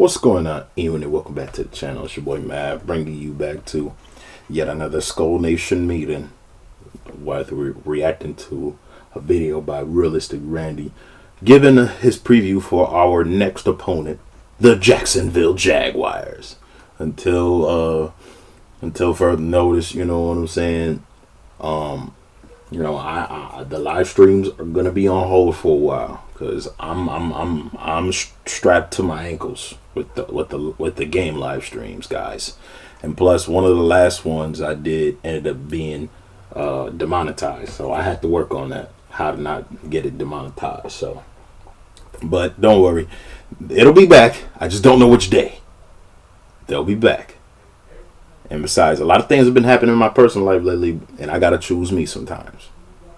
What's going on, Ewan, and welcome back to the channel. It's your boy Matt, bringing you back to yet another Skull Nation meeting. While we're reacting to a video by Realistic Randy, giving his preview for our next opponent, the Jacksonville Jaguars. Until further notice, you know what I'm saying. The live streams are gonna be on hold for a while because I'm strapped to my ankles with the game live streams, guys. And plus, one of the last ones I did ended up being demonetized, so I had to work on that, how to not get it demonetized. So, but don't worry, it'll be back. I just don't know which day. They'll be back. And besides, a lot of things have been happening in my personal life lately, and I gotta choose me sometimes.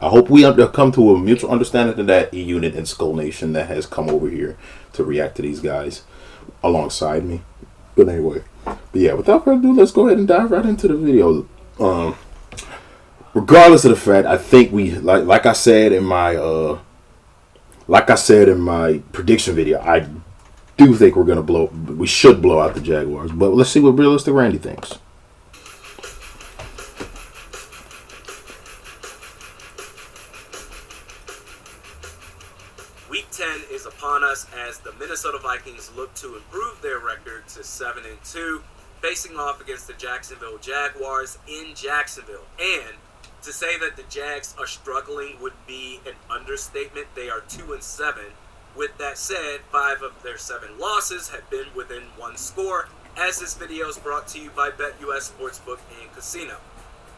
I hope we come to a mutual understanding of that, E-Unit and Skull Nation that has come over here to react to these guys alongside me. But anyway, without further ado, let's go ahead and dive right into the video. Regardless of the fact, I think we like I said in my prediction video, I do think we should blow out the Jaguars. But let's see what Realistic Randy thinks. Week 10 is upon us as the Minnesota Vikings look to improve their record to 7-2, facing off against the Jacksonville Jaguars in Jacksonville. And to say that the Jags are struggling would be an understatement. They are 2-7. With that said, 5 of their 7 losses have been within one score, as this video is brought to you by BetUS Sportsbook and Casino.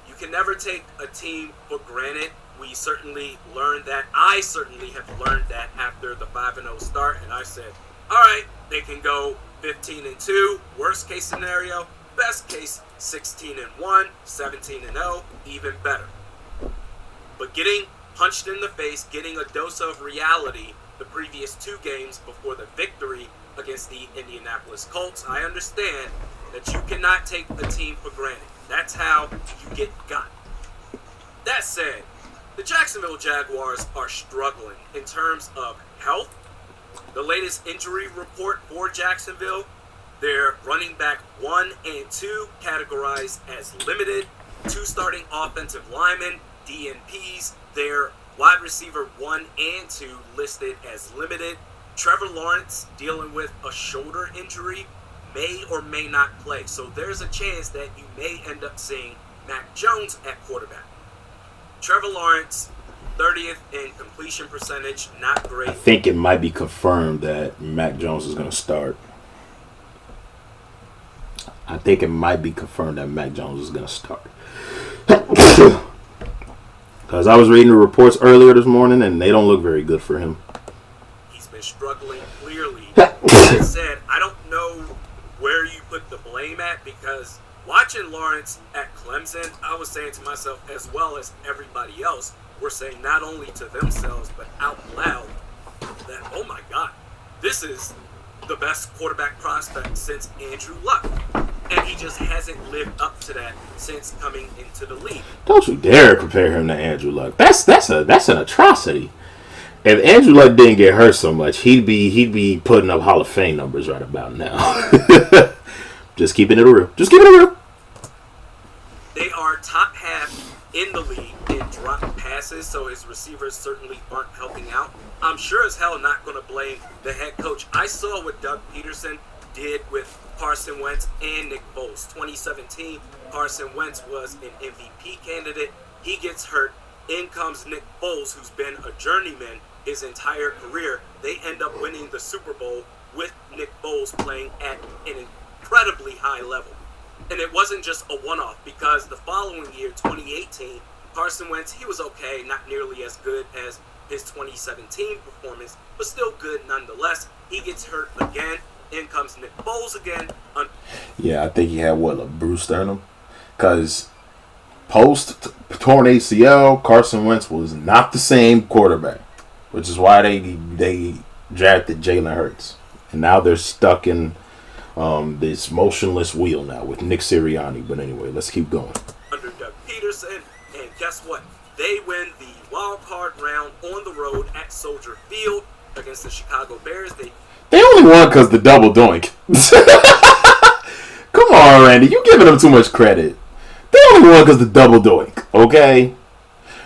You can never take a team for granted. We certainly learned that. I certainly have learned that after the 5-0 start, and I said, all right, they can go 15-2, worst case scenario, best case 16-1, 17-0, even better. But getting punched in the face, getting a dose of reality the previous 2 games before the victory against the Indianapolis Colts, I understand that you cannot take a team for granted. That's how you get got. That said, the Jacksonville Jaguars are struggling in terms of health. The latest injury report for Jacksonville, their running back 1 and 2 categorized as limited, 2 starting offensive linemen, DNPs, their wide receiver 1 and 2 listed as limited. Trevor Lawrence dealing with a shoulder injury, may or may not play. So there's a chance that you may end up seeing Mac Jones at quarterback. Trevor Lawrence, 30th in completion percentage, not great. I think it might be confirmed that Mac Jones is going to start. Because I was reading the reports earlier this morning, and they don't look very good for him. He's been struggling clearly. Like I said, I don't know where you put the blame at, because watching Lawrence at Clemson, I was saying to myself, as well as everybody else, were saying not only to themselves, but out loud, that, oh my God, this is the best quarterback prospect since Andrew Luck. And he just hasn't lived up to that since coming into the league. Don't you dare compare him to Andrew Luck. That's an atrocity. If Andrew Luck didn't get hurt so much, he'd be putting up Hall of Fame numbers right about now. Just keeping it real. They are top half in the league in drop passes, so his receivers certainly aren't helping out. I'm sure as hell not going to blame the head coach. I saw what Doug Peterson did with Carson Wentz and Nick Foles. 2017, Carson Wentz was an MVP candidate. He gets hurt. In comes Nick Foles, who's been a journeyman his entire career. They end up winning the Super Bowl with Nick Foles playing at an incredibly high level. And it wasn't just a one-off, because the following year, 2018, Carson Wentz, he was okay, not nearly as good as his 2017 performance, but still good nonetheless. He gets hurt again. In comes Nick Foles again. Yeah, I think he had, a bruised sternum? Because post-torn ACL, Carson Wentz was not the same quarterback, which is why they drafted Jalen Hurts. And now they're stuck in this motionless wheel now with Nick Sirianni. But anyway, let's keep going. Under Doug Peterson, and guess what? They win the wild card round on the road at Soldier Field against the Chicago Bears. They They only won because the double doink. Come on, Randy. You giving them too much credit. They only won because the double doink, okay?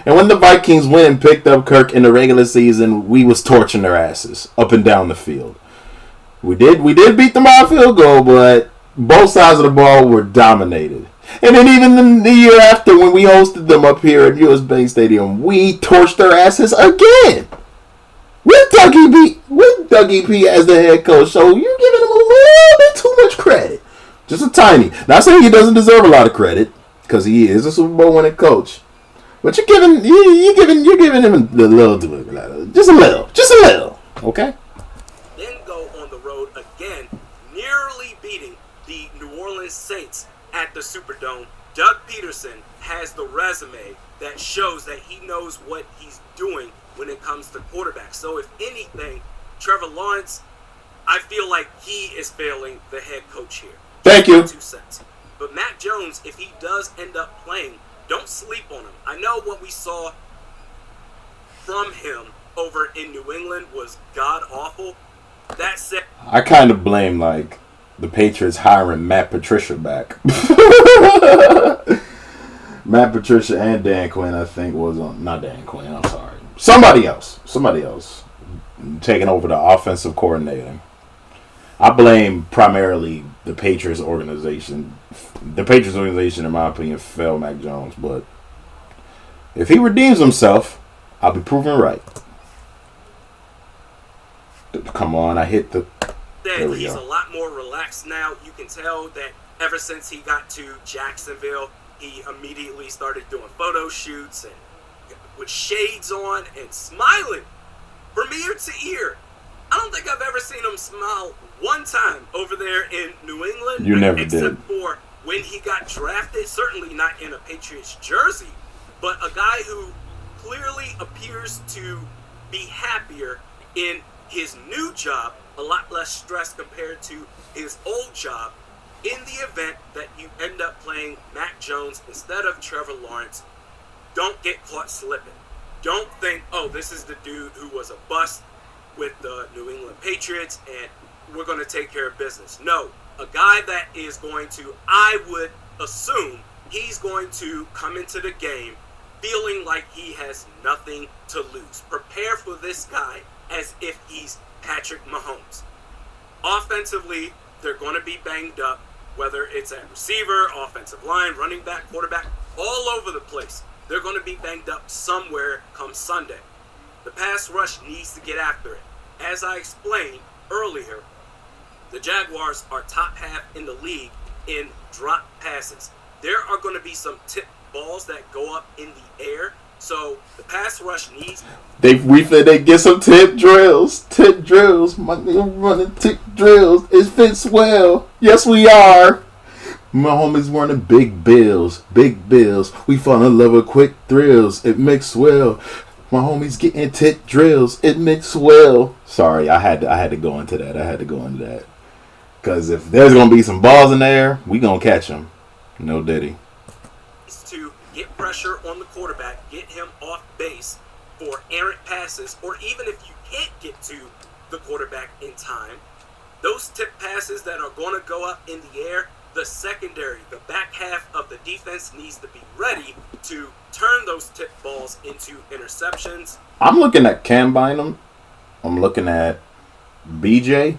And when the Vikings went and picked up Kirk in the regular season, we was torching their asses up and down the field. We did beat them by a field goal, but both sides of the ball were dominated. And then even the year after, when we hosted them up here at US Bank Stadium, we torched their asses again. With Dougie P as the head coach. So you're giving him a little bit too much credit. Just a tiny. Not saying he doesn't deserve a lot of credit, because he is a Super Bowl winning coach. But you're giving him a little, just a little, okay? Then go on the road again, nearly beating the New Orleans Saints at the Superdome. Doug Peterson has the resume that shows that he knows what he's doing when it comes to quarterbacks. So if anything, Trevor Lawrence, I feel like he is failing the head coach here. Thank you. 2 cents. But Mac Jones, if he does end up playing, don't sleep on him. I know what we saw from him over in New England was god-awful. That said, I kind of blame, like, the Patriots hiring Matt Patricia back. Matt Patricia and Dan Quinn, I think, was on... Not Dan Quinn, I'm sorry. Somebody else taking over the offensive coordinator. I blame primarily the Patriots organization. The Patriots organization, in my opinion, failed Mac Jones. But if he redeems himself, I'll be proven right. Come on, I hit the... There we he's go. a lot more relaxed now. You can tell that ever since he got to Jacksonville, he immediately started doing photo shoots and with shades on and smiling from ear to ear. I don't think I've ever seen him smile one time over there in New England. You never except did. for when he got drafted, certainly not in a Patriots jersey, but a guy who clearly appears to be happier in his new job, a lot less stress compared to his old job, in the event that you end up playing Mac Jones instead of Trevor Lawrence. Don't get caught slipping. Don't think, oh, this is the dude who was a bust with the New England Patriots and we're going to take care of business. No, a guy that is going to, I would assume, he's going to come into the game feeling like he has nothing to lose. Prepare for this guy as if he's Patrick Mahomes. Offensively, they're going to be banged up, whether it's at receiver, offensive line, running back, quarterback, all over the place. They're going to be banged up somewhere come Sunday. The pass rush needs to get after it. As I explained earlier, the Jaguars are top half in the league in drop passes. There are going to be some tip balls that go up in the air. So the pass rush needs... They get some tip drills. Tip drills. My nigga running tip drills. It fits well. Yes, we are. My homies running big bills. Big bills. We fall in love with quick thrills. It mixed well. My homies getting tip drills. It mixed well. Sorry, I had to go into that. Because if there's going to be some balls in there, we going to catch them. No diddy. To get pressure on the quarterback, get him off base for errant passes, or even if you can't get to the quarterback in time, those tip passes that are going to go up in the air, the secondary, the back half of the defense needs to be ready to turn those tip balls into interceptions. I'm looking at Cam Bynum. I'm looking at BJ.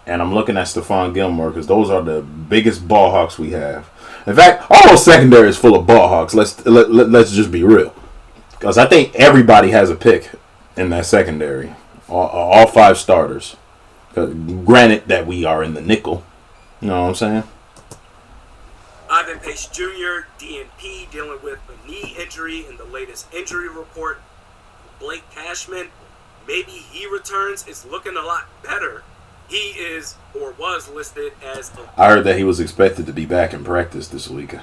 And I'm looking at Stephon Gilmore because those are the biggest ball hawks we have. In fact, all secondary is full of ball hawks. Let's just be real. Because I think everybody has a pick in that secondary. All 5 starters. Granted that we are in the nickel. You know what I'm saying? Ivan Pace Jr., DNP, dealing with a knee injury in the latest injury report. Blake Cashman, maybe he returns. It's looking a lot better. He is, or was listed as... I heard that he was expected to be back in practice this week.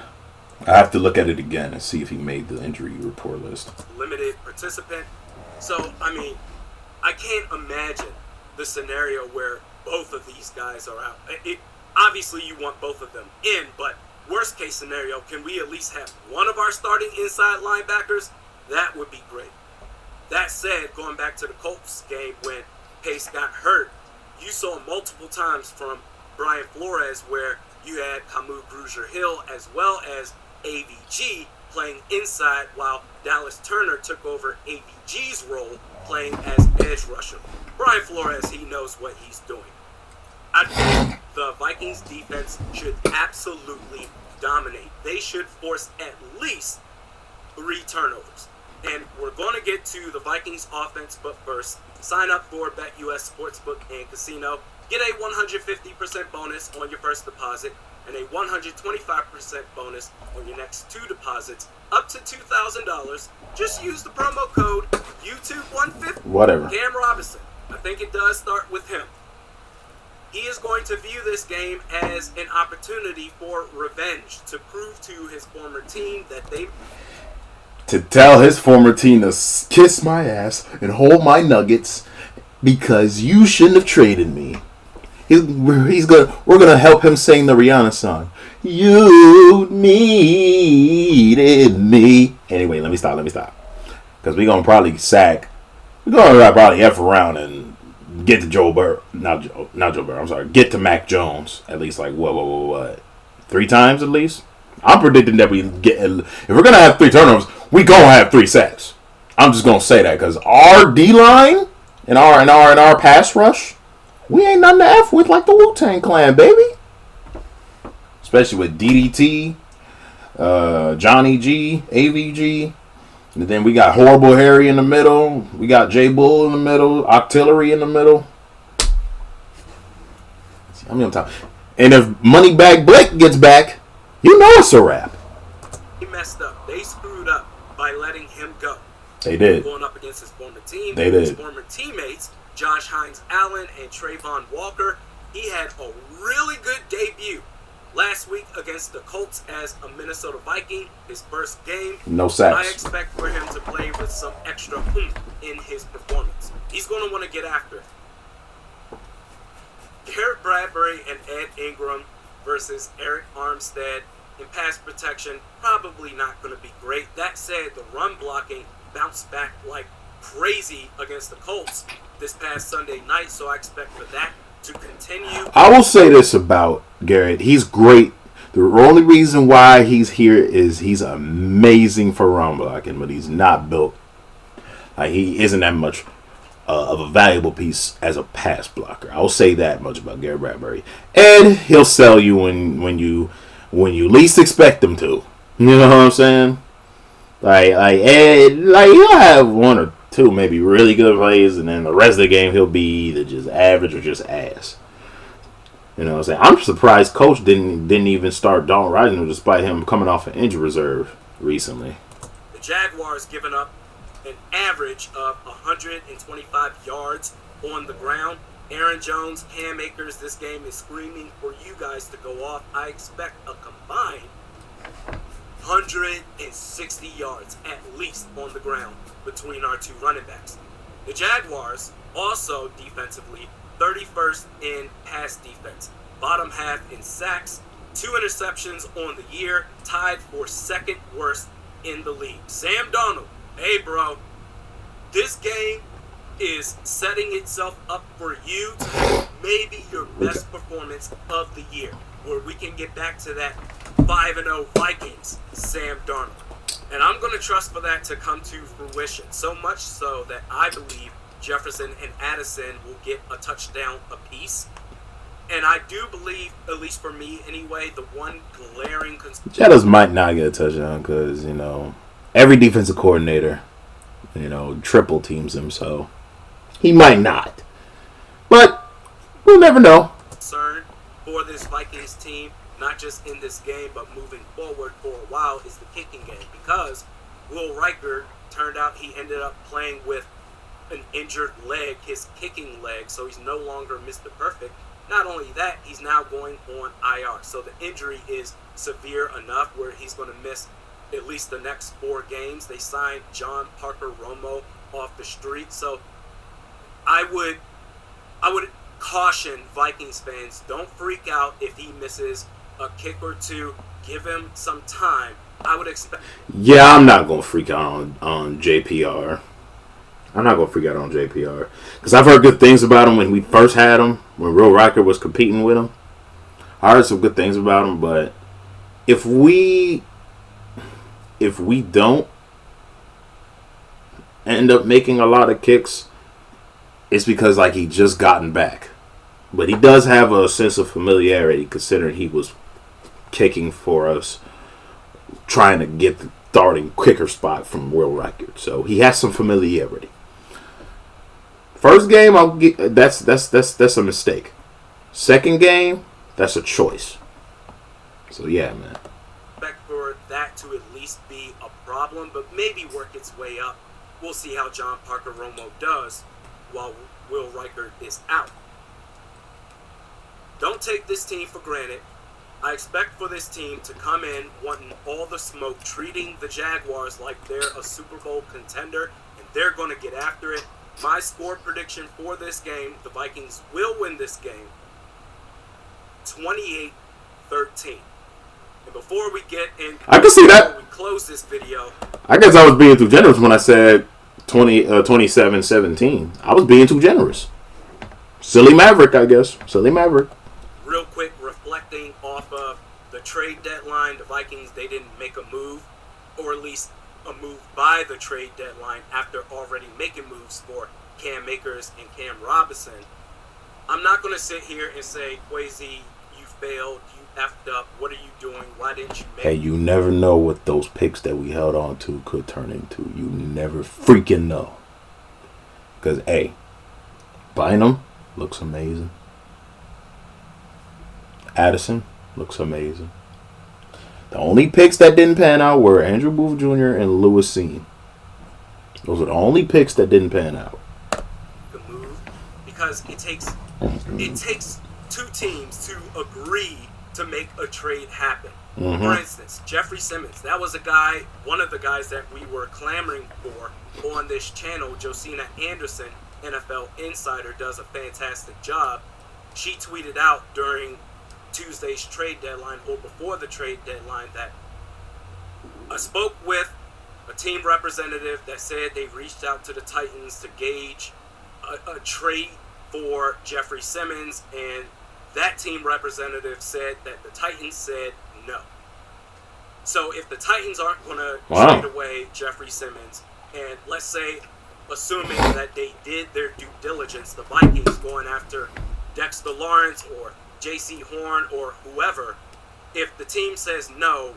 I have to look at it again and see if he made the injury report list. Limited participant. So, I mean, I can't imagine the scenario where both of these guys are out. Obviously, you want both of them in, but worst case scenario, can we at least have one of our starting inside linebackers? That would be great. That said, going back to the Colts game when Pace got hurt, you saw multiple times from Brian Flores where you had Camus Grugier-Hill as well as AVG playing inside while Dallas Turner took over AVG's role playing as edge rusher. Brian Flores, he knows what he's doing. I think the Vikings defense should absolutely dominate. They should force at least 3 turnovers. And we're going to get to the Vikings offense, but first, sign up for BetUS Sportsbook and Casino. Get a 150% bonus on your first deposit and a 125% bonus on your next 2 deposits up to $2,000. Just use the promo code YouTube150. Whatever. Cam Robinson. I think it does start with him. He is going to view this game as an opportunity for revenge, to prove to his former team that they... To tell his former team to kiss my ass and hold my nuggets because you shouldn't have traded me. We're gonna help him sing the Rihanna song. You needed me. Anyway, let me stop. Because we're gonna probably sack. We're gonna probably F around and get to Joe Burrow. Not Joe Burrow. I'm sorry. Get to Mac Jones at least like what? 3 times at least. I'm predicting that we get. If we're gonna have 3 turnovers, we gonna have 3 sacks. I'm just gonna say that because our D line and our pass rush, we ain't nothing to F with like the Wu-Tang Clan, baby. Especially with DDT, Johnny G, AVG. And then we got Horrible Harry in the middle. We got J Bull in the middle. Octillery in the middle. I mean, I'm talking. And if Moneybag Blake gets back, you know it's a wrap. He messed up. They screwed up by letting him go. They did. Going up against his former team. They did. His former teammates, Josh Hines Allen and Trayvon Walker. He had a really good debut last week against the Colts as a Minnesota Viking, his first game. No sacks. I expect for him to play with some extra oomph in his performance. He's going to want to get after it. Garrett Bradbury and Ed Ingram versus Eric Armstead in pass protection, probably not going to be great. That said, the run blocking bounced back like crazy against the Colts this past Sunday night, so I expect for that to continue. I will say this about Garrett. He's great. The only reason why he's here is he's amazing for run blocking, but he's not built. Like, he isn't that much of a valuable piece as a pass blocker. I'll say that much about Garrett Bradbury. And he'll sell you when you least expect him to. You know what I'm saying? Ed, he'll have 1 or 2 maybe really good plays, and then the rest of the game he'll be either just average or just ass. You know what I'm saying? I'm surprised Coach didn't even start Dalton Risner despite him coming off an injury reserve recently. The Jaguars giving up an average of 125 yards on the ground. Aaron Jones, Cam Akers, this game is screaming for you guys to go off. I expect a combined 160 yards at least on the ground between our 2 running backs. The Jaguars also defensively 31st in pass defense, bottom half in sacks, 2 interceptions on the year, tied for 2nd worst in the league. Sam Darnold, hey bro, this game is setting itself up for you to have maybe your best performance of the year, where we can get back to that 5-0 Vikings, Sam Darnold. And I'm going to trust for that to come to fruition, so much so that I believe Jefferson and Addison will get a touchdown apiece. And I do believe, at least for me anyway, the one glaring concern... Jettas might not get a touchdown because, every defensive coordinator, triple teams him, so he might not. But we'll never know. Concern for this Vikings team, not just in this game, but moving forward for a while, is the kicking game. Because Will Riker turned out he ended up playing with an injured leg, his kicking leg, so he's no longer Mr. Perfect. Not only that, he's now going on IR. So the injury is severe enough where he's going to miss at least the next 4 games. They signed John Parker Romo off the street. So I would caution Vikings fans, don't freak out if he misses a kick or 2. Give him some time. I would expect... Yeah, I'm not going to freak out on JPR. I'm not gonna freak out on JPR because I've heard good things about him when we first had him, when Real Rocker was competing with him. I heard some good things about him, but if we don't end up making a lot of kicks, it's because like he just gotten back. But he does have a sense of familiarity considering he was kicking for us, trying to get the starting kicker spot from world record. So he has some familiarity. First game, I'll get that's a mistake. Second game, that's a choice. So yeah, man. Expect for that to at least be a problem, but maybe work its way up. We'll see how John Parker Romo does while Will Reichert is out. Don't take this team for granted. I expect for this team to come in wanting all the smoke, treating the Jaguars like they're a Super Bowl contender, and they're going to get after it. My score prediction for this game, the Vikings will win this game 28-13. And before we get in, I can see that. We close this video. I guess I was being too generous when I said 27-17. I was being too generous. Silly Maverick, I guess. Silly Maverick. Real quick, reflecting off of the trade deadline, the Vikings, they didn't make a move, or at least a move by the trade deadline after already making moves for Cam Akers and Cam Robinson. I'm not going to sit here and say, Kwesi, you failed, you effed up, what are you doing, why didn't you make Hey, you never know what those picks that we held on to could turn into. You never freaking know. Because, hey, Bynum looks amazing. Addison looks amazing. The only picks that didn't pan out were Andrew Booth Jr. and Lewis Seen. Those are the only picks that didn't pan out. the move? Because it takes two teams to agree to make a trade happen. Mm-hmm. For instance, Jeffrey Simmons, that was a guy, one of the guys that we were clamoring for on this channel. Josina Anderson, NFL Insider, does a fantastic job. She tweeted out during Tuesday's trade deadline, or before the trade deadline, that I spoke with a team representative that said they reached out to the Titans to gauge a trade for Jeffrey Simmons, and that team representative said that the Titans said no. So if the Titans aren't going to trade away Jeffrey Simmons, and let's say, assuming that they did their due diligence, the Vikings going after Dexter Lawrence or J.C. Horn or whoever, if the team says no,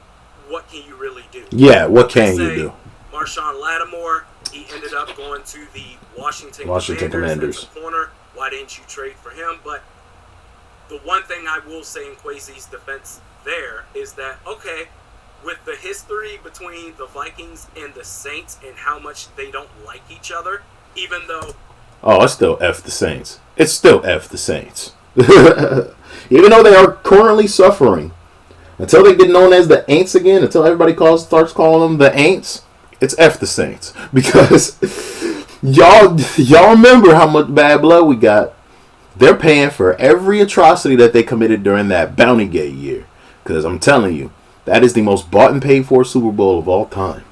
what can you really do? Yeah, what can you do? Marshawn Lattimore, he ended up going to the Washington Commanders. As a corner. Why didn't you trade for him? But the one thing I will say in Kwesi's defense there is that, okay, with the history between the Vikings and the Saints and how much they don't like each other, even though... Oh, it's still F the Saints. It's still F the Saints. Even though they are currently suffering, until they get known as the Aints again, until everybody starts calling them the Aints, it's F the Saints. Because y'all remember how much bad blood we got. They're paying for every atrocity that they committed during that Bounty Gate year. Because I'm telling you, that is the most bought and paid for Super Bowl of all time.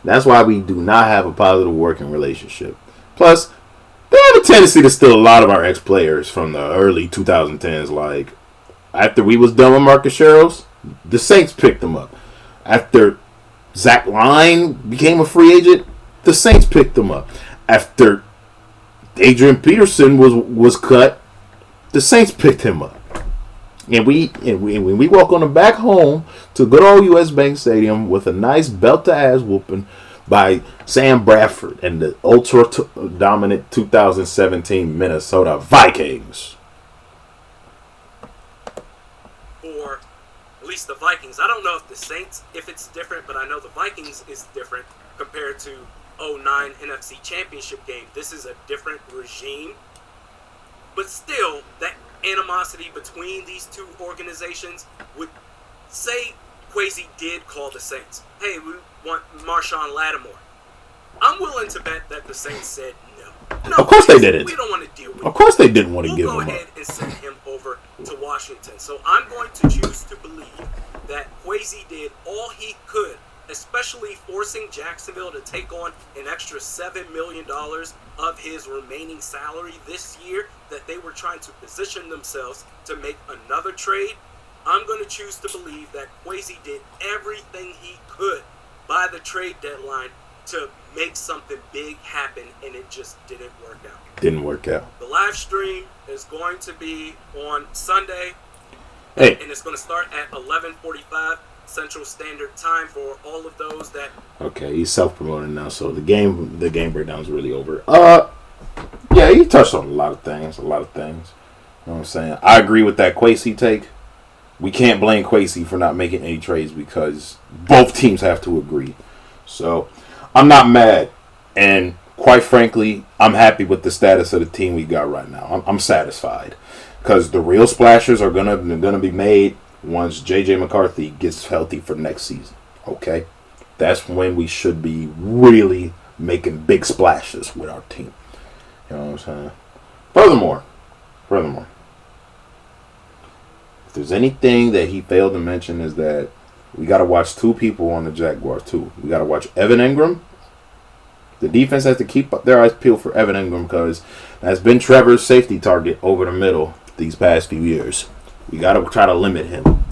That's why we do not have a positive working relationship. Plus, they have a tendency to steal a lot of our ex-players from the early 2010s. Like, after we was done with Marcus Sherrills, the Saints picked them up. After Zach Line became a free agent, the Saints picked them up. After Adrian Peterson was cut, the Saints picked him up. And when we walk on the back home to good old U.S. Bank Stadium with a nice belt-to-ass whooping by Sam Bradford and the ultra-dominant 2017 Minnesota Vikings. Or at least the Vikings. I don't know if the Saints, if it's different, but I know the Vikings is different compared to 09 NFC Championship game. This is a different regime. But still, that animosity between these two organizations would say Kwesi did call the Saints. Hey, we want Marshawn Lattimore. I'm willing to bet that the Saints said no. Of course they didn't. We don't want to deal with Of course they didn't want to give him We'll go ahead and send him over to Washington. So I'm going to choose to believe that Kwesi did all he could especially forcing Jacksonville to take on an extra $7 million of his remaining salary this year that they were trying to position themselves to make another trade. I'm going to choose to believe that Kwesi did everything he could by the trade deadline to make something big happen, and it just didn't work out. Didn't work out. The live stream is going to be on Sunday, Hey. and it's going to start at 11:45 Central Standard Time for all of those that. Okay, he's self-promoting now, so the game breakdown is really over. Yeah, he touched on a lot of things. You know what I'm saying? I agree with that Kwesi take. We can't blame Kwesi for not making any trades because both teams have to agree. So I'm not mad, and quite frankly, I'm happy with the status of the team we got right now. I'm satisfied because the real splashes are gonna be made once J.J. McCarthy gets healthy for next season. Okay, that's when we should be really making big splashes with our team. You know what I'm saying? Furthermore, if there's anything that he failed to mention is that we got to watch two people on the Jaguars too. We got to watch Evan Ingram. The defense has to keep their eyes peeled for Evan Ingram because that's been Trevor's safety target over the middle these past few years. We got to try to limit him.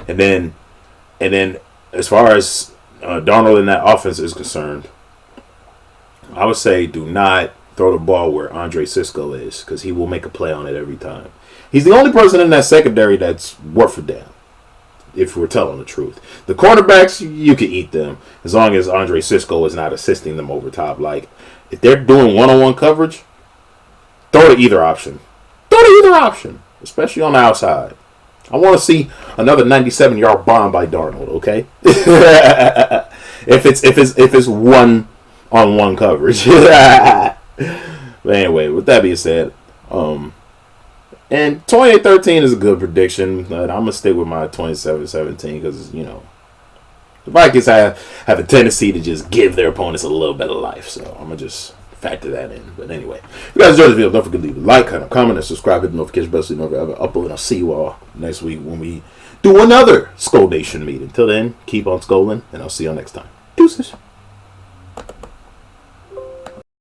And then as far as Darnold in that offense is concerned, I would say do not throw the ball where Andre Sisco is because he will make a play on it every time. He's the only person in that secondary that's worth a damn, if we're telling the truth. The cornerbacks, you can eat them as long as Andre Sisco is not assisting them over top. Like, if they're doing one-on-one coverage, throw to either option. Especially on the outside. I want to see another 97-yard bomb by Darnold, okay? if it's one-on-one coverage. But anyway, with that being said, and 28-13 is a good prediction, but I'm going to stick with my 27-17 because, you know, the Vikings have a tendency to just give their opponents a little bit of life. So I'm going to just factor that in. But anyway, if you guys enjoyed the video, don't forget to leave a like, comment, and subscribe. Hit the notification bell so you never ever upload. And I'll see you all next week when we do another Skull Nation meet. Until then, keep on skulling, and I'll see y'all next time. Deuces.